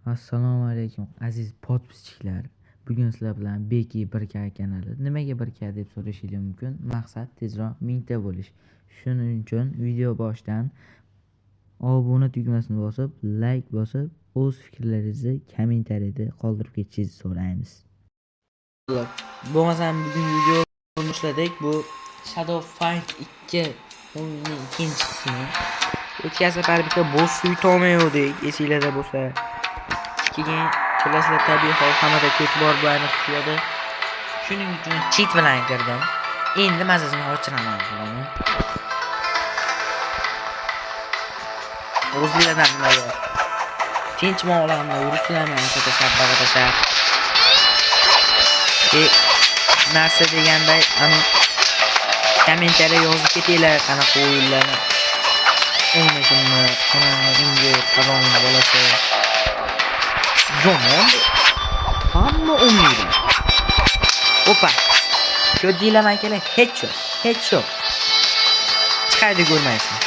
Assalomu alaykum aziz podpischilar. Bugun sizlar bilan Beki 1K kanali. Nimaga 1K deb so'rashingiz mumkin. Maqsad tezroq 1000 ta bo'lish. Shuning uchun video boshidan obuna tugmasini bosib, like bosib, o'z fikrlaringizni kommentariyada qoldirib ketishingizni so'raymiz. Bo'lmasam bugun video boshladik. Bu Shadow Fight 2 o'yinining ikkinchi qismi. O'tgan safar bitta boss suit olmadik, esinglarda bo'lsa. Keyin klasda tabiiy hol hamada ko'tibor bilan qiladi. Shuning uchun cheat bilan kirdim. Endi mazasini ochiraman buni. O'zlardan nima? Tinchmoqlarni urishlarni tashab. Narsa deganda kommentariy yozib ketinglar, qanaqa o'yinlarni o'ynashimni, qanaqa qadamni bo'lasa. Yomon. Hamma o'ynaydi. Opa. Ko'rdinglarmi akalar? Headshot. Chiqaydi ko'rmaysiz.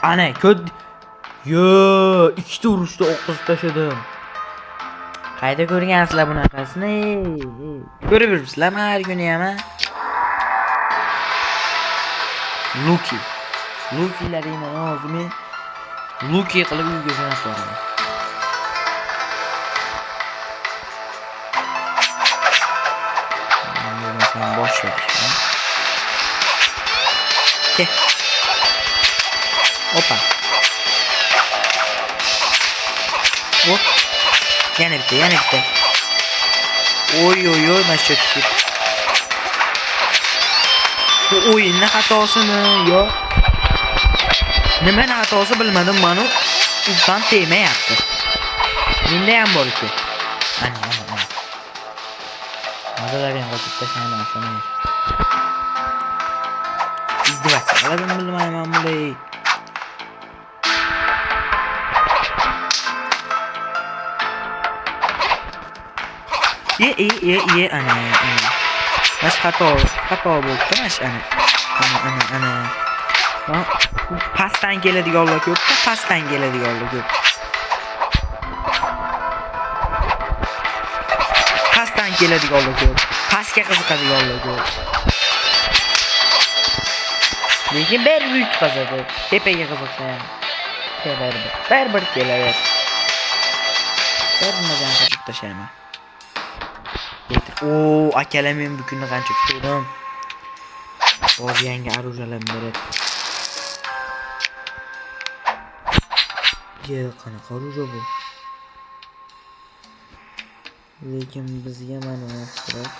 Ana, ko'd. Yo, ikkita urushda o'qib tashladim. Qayda ko'rgansizlar bunaqasini? Ko'rib yuribsizlarmi har kuni ham? Luki'laringni o'zimi Luki qilib uyga jo'natib boraman. Sen boshladik. Opa. Hop. Yana bitta. Oy, mashhur tushib. Bu o'yinning xatosimi yo nima xatosi bilmadim, mana inson tegmayapti. Menda ham bor ekan. Ana. Mazalagan qo'yib tashlayman shuni. İzdivasi qildim bilmayman bunday. Ana. Mas xato bo'ldi, mas ana. Pastdan keladiganlar ko'p. Pastga qiziqadiganlar ko'p. Lekin bir yutqazadi. Tepaga qiziqsa ham. Bir keladi. Bir mazan qilib tashlayman. Akalar men bu kunni qancha kutdim. O'z yangi arujalarni berib. Qanaqa aruja bu? Lekin bizga mana yaxshiroq.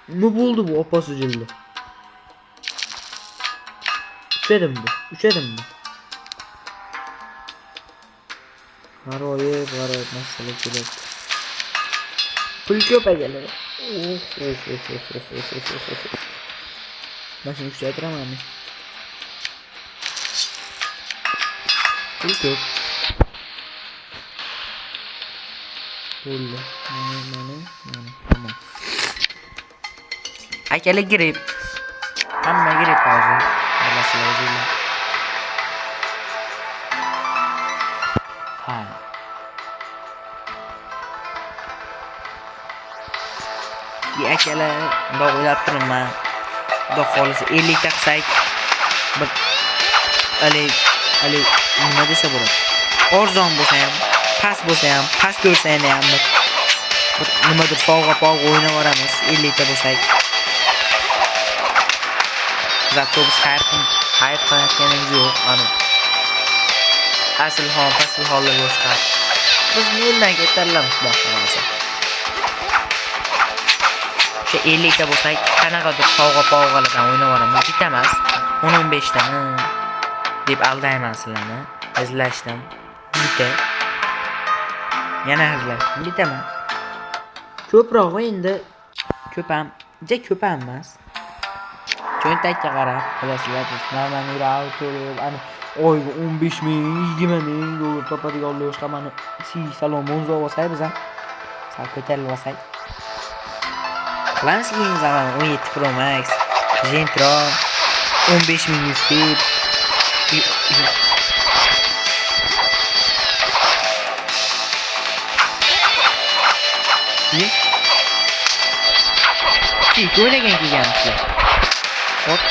Nima bo'ldi bu opasi jildi? Uchadimmi? G'aroyib masala keladi. Pul ko'p egalar. Mashina kuchaytiramanmi? Pul ko'p. Bo'ldi. Mana. Tamam. Akalar girib. Hamma girib hozir. Bilasizlar o'zinglar. Ha. Akalar, bunday o'ylab turibman. Xudo xolisi 50 ta qilsak, bir ali nima desa bo'ladi. Arzon bo'lsa ham, past bo'lsa ham, past ko'rsangda ham bir nimadir sovg'a o'ynab olamiz 50 ta bo'lsak. Zato biz hayr qilayotganimiz yo'q, ana. Asl holda boshqa. Biz yo'ldan ketarlamiz boshqa. O'sha 50 ta bo'lsak, qanaqadir sovg'a-povg'alardan o'ynab olamiz. Bitta emas, 10-15 ta deb aldayman sizlarni. Izlashdim. Bitta. Yana izlashdim. Bitta emas. Ko'proq endi ko'p emas. Cho'ntakka qarab, bilasizlar, normalniy auto, ana oyga 15 ming, 20 ming dollar topadiganlar mana salon monzo olsa biz ham ko'tarilib olsak. Qilamiz keyingi zaman 17 Pro Max, Zentron, 15000 yuztib. O'ynagan kelganmisizlar. Hop.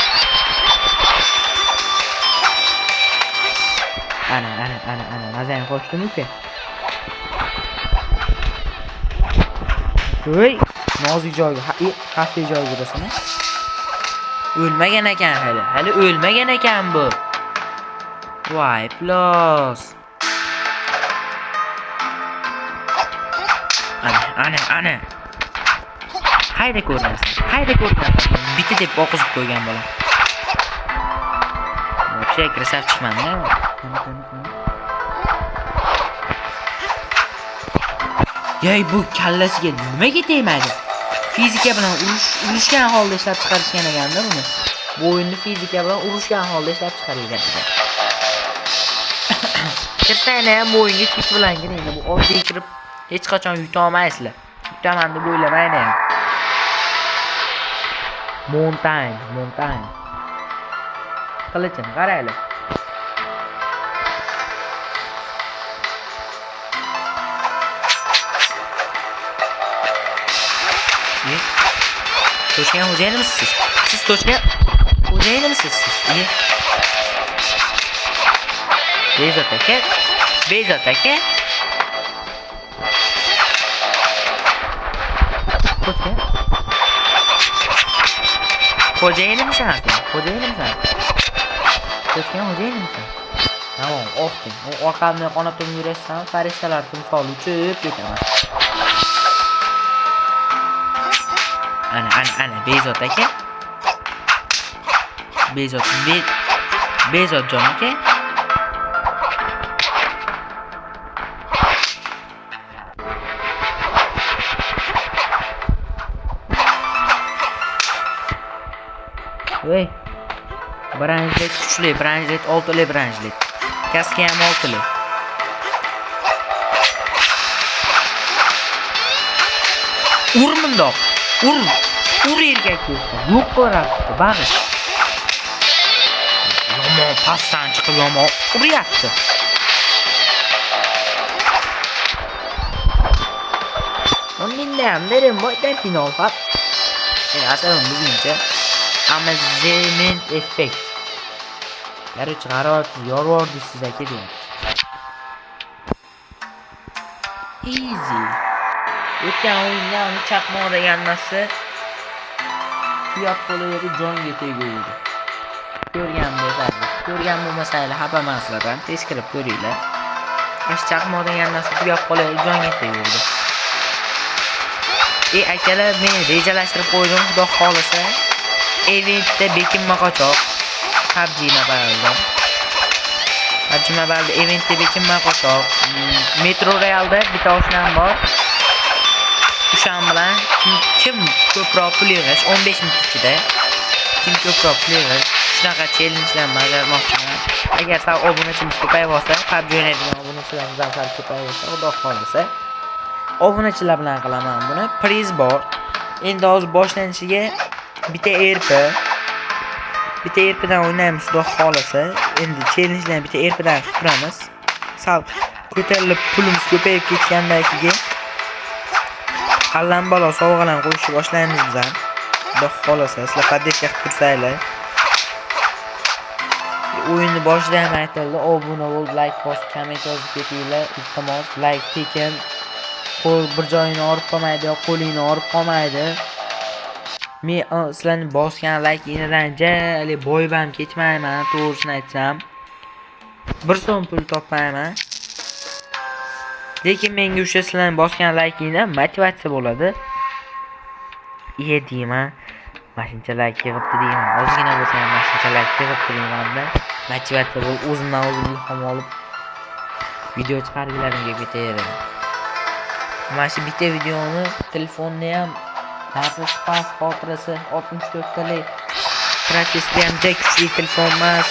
Ana, mazani qo'shdimi-ku? Voy, nozik joyga, xavfli joyga urasan. O'lmagan ekan hali o'lmagan ekan bu. Voy, plus. Ana. Hayda ko'rmasin. Bitta deb o'qizib qo'ygan bola. Вообще красавчикman-da. Yey bu kallasiga nimaga tegmaydi? Fizika bilan urushgan holda ishlab chiqarishgan ekanda buni. Bu o'yinni fizika bilan urushgan holda ishlab chiqarilgan ekan. Kirsanglar ham bu o'yinga kuch bilan kiring. Bu oddiy kirib hech qachon yuta olmaysizlar. Yutaman deb o'ylamaydi ham. Mountain. Qilichim qaraylar. Toshgan xo'jayinimisiz? Siz toshgan xo'jayinimisiz siz? Bezot aka. Xo'jayinimisan? Toshgan xo'jayinimisan? Tamam, o'qding. O orqamdan qonab turib yurasizmi? Farishtalar timsoli uchib ketaman. Ana Bezot aka. Bezot jon aka. Voy. Branchlet kuchli, branchlet 6li branchlet. Kaska ham 6li. Ur mundoq. Ur erkak yo'q qilardi, bag'ish. Yomon pasdan chiqib yomon uryapti. Menda ham berim boydan final fat. Aslida bizimcha amazement effect. Короче, g'aroyib yorvordi siz aka deyapti. Easy. O'tgan o'yinda uni chaqmoq degan narsa tuyab qo'laydi, jonga tegadi. Ko'rgan bo'lsanglar, xafa emaslardan tez kirib ko'ringlar. Ash chaqmoq degan narsa tuyab qo'laydi, jonga tegadi. Akalar, men rejalashtirib qo'ydim, xudo xolisa. Eventda bekinma qochoq. PUBG Mobile'da eventda bekinma qochoq. Metro Real'da bitta oshnam bor. O'shan bilan kim ko'proq pul yig'ish 15 minut ichida kim ko'proq pul yig'ish shunaqa challengelar bajarmoqchiman. Agar siz obunachimiz ko'payib olsa, PUBG o'ynaydigan obunachilarimiz ham ko'payib olsa, xudo xolisa obunachilar bilan qilaman buni. Priz bor. Endi hozir boshlanishiga bitta erpidan o'ynaymiz, xudo xolisa. Endi challengelarni bitta erpidan qilamiz. Sal ko'tarilib pulimiz ko'payib ketgandan keyin allambalo sovg'alarni qo'yishni boshlaymiz biz ham. Xudo xolisa, sizlar poddetka qilib tursanglar. O'yinni boshida ham aytildi, obuna bo'lib, like bosib, komment yozib ketinglar. Iltimos, like tekin. Qo'l bir joyini orib qolmaydi, qo'lingni orib qolmaydi. Men sizlarning bosgan like-inglardan jali boyibam ketmayman, to'g'risini aytsam. 1 so'm pul topmayman. Lekin menga o'sha sizlarning bosgan like-inglar motivatsiya bo'ladi. Deyman. Mashincha like yig'ibdi deyman. Ozgina bo'lsa ham mashincha like yig'ibdi deyman-da. Motivatsiya bo'lib, o'zimdan o'zim ilhom olib video chiqargilarimga ketaveraman. Mana shu bitta videoni telefonni ham narxi past, xotirasi 64 talik. Protsessori ham juda kuchli telefon emas.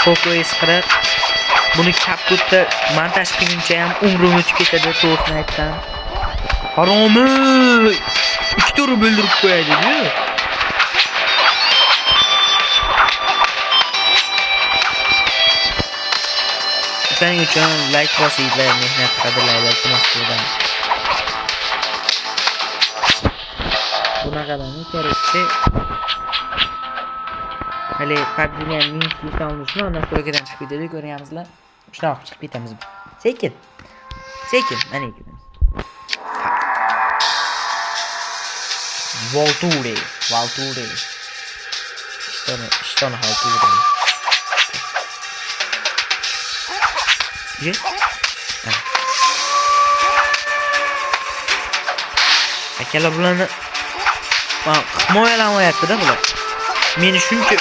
Poco S40. Buni CapCut'da montaj qilguncha ham umrim o'tib ketadi, to'g'risini aytsam. Haromi! 2 tur o'ldirib qo'yadi-ku. Shuning uchun like bosinglar, mehnat qadrlaylar, iltimos. Bunaqalarni kerakchi. Hali PUBG'ga ming kishi olmishmi, ondan so'ragan chiqib ketadi, ko'ryapsizlar. Shunaqa chiqib ketamiz. Sekin. Mana ikimiz. Valture. İşte Valture. Ye. Akalar bularni himoyalamayapti-da bular. Meni shuncha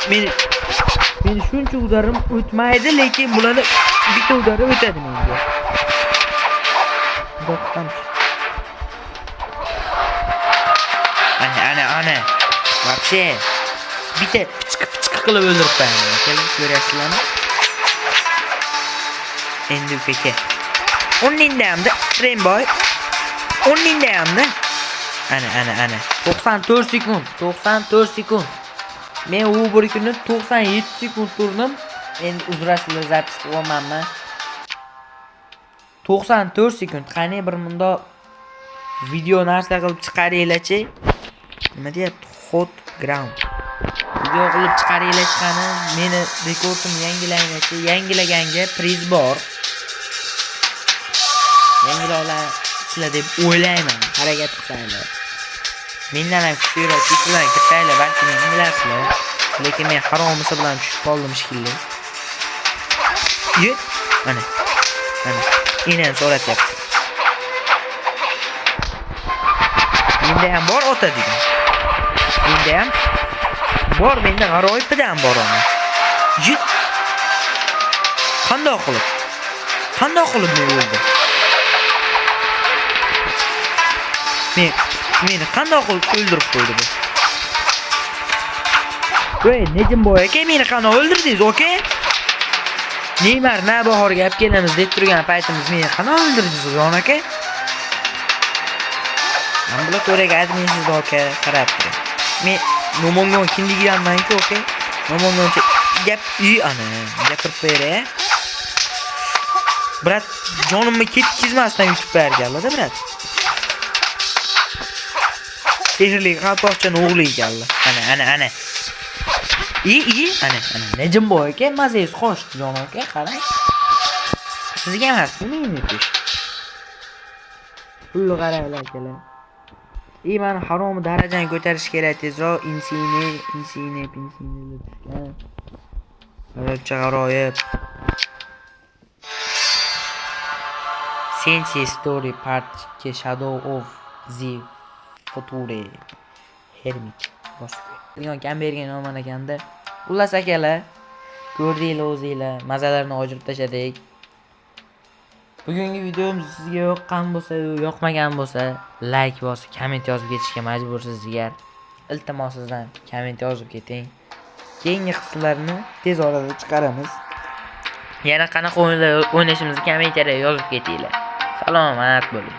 udarim o'tmaydi, lekin bularni bitta udarib o'tadi menga. Ana. Вообще bitta pichiq qilib o'ldirib qo'yaman. Akalar ko'ryapsizlarmi? Endi peki. O'ningda hamda Rainbow. O'ningda hamda. Ana. 94 sekund. Men u bir kuni 97 sekund turdim. Endi uzrasizlar zapis qilganman. 94 sekund. Qani bir bunda video narsa qilib chiqaringlar-chi. Nima deyapti? Hot ground. Video qilib chiqaringlar chiqani. Meni rekordim yangilaylar-chi. Yangilaganga priz bor. Yangilovlar sizlar deb o'ylayman. Harakat qilsanglar. Mendan ham kuchliroq bilan kirsanglar balki yangilarsizlar. Lekin men haromisi bilan tushib qoldim shekilli. Mana. Inan so'ratyapti. Menda ham bor ota degan. Menda ham bor, menda g'aroyibdan bor ona. Qanday qilib men o'ldim? Meni qanday qilib o'ldirib qo'ydi bu? Voy, nejim boy aka, meni qanday o'ldirdingiz, aka? Neymar Navbahorga olib kelamiz deb turgan paytimiz meni qanday o'ldirdingiz, jon aka? Men bular to'raga aytmaysiz, aka, qarab turing. Men nomongon kindiganman-ku, aka. Nomongoncha gapirib beray. Brat, jonimni ketkizmasdan yutib berganlar-da, brat. Sehrli qalpoqchani o'g'li ekanlar. Ana. Ana. Nejim boy aka, mazangiz xo'sh, jon aka, qarang. Sizga emasmi meniki? Pulni qaranglar akalar. Mana harom darajani ko'tarish kerak tezroq. Insini tushgan. Barcha g'aroyib. Sense Story Part ke Shadow of the Future Hermit. Bosib kam bergan nomon ekanda. Xullas akalar, ko'rdinglar o'zinglar, mazalarni ojirib tashladik. Bugungi videomiz sizga yoqqan bo'lsa, yoqmagan bo'lsa, like bosib, komment yozib ketishga majbursiz jigar. Iltimos sizdan komment yozib keting. Keyingi qismlarni tez orada chiqaramiz. Yana qanaqa o'yinlar o'ynashimizni kommentariyaga yozib ketinglar. Salomat bo'ling.